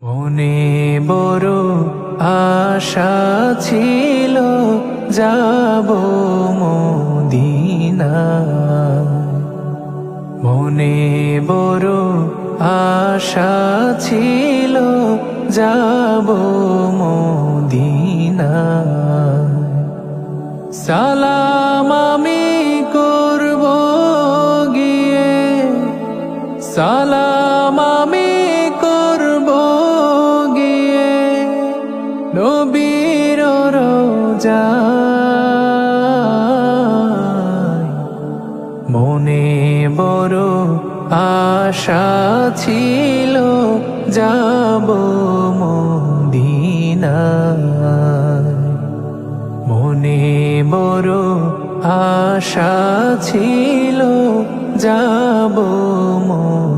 মনে বড় আশা ছিল যাব মদিনা। মনে বড় আশা ছিল যাব মদিনা। সালাম আমি করব গিয়ে, সালাম আমি করব গিয়ে নবীর রোজায়। মনে বড় আশা ছিল যাব মদিনায়। মনে বড় আশা ছিল যাব মদিনায়।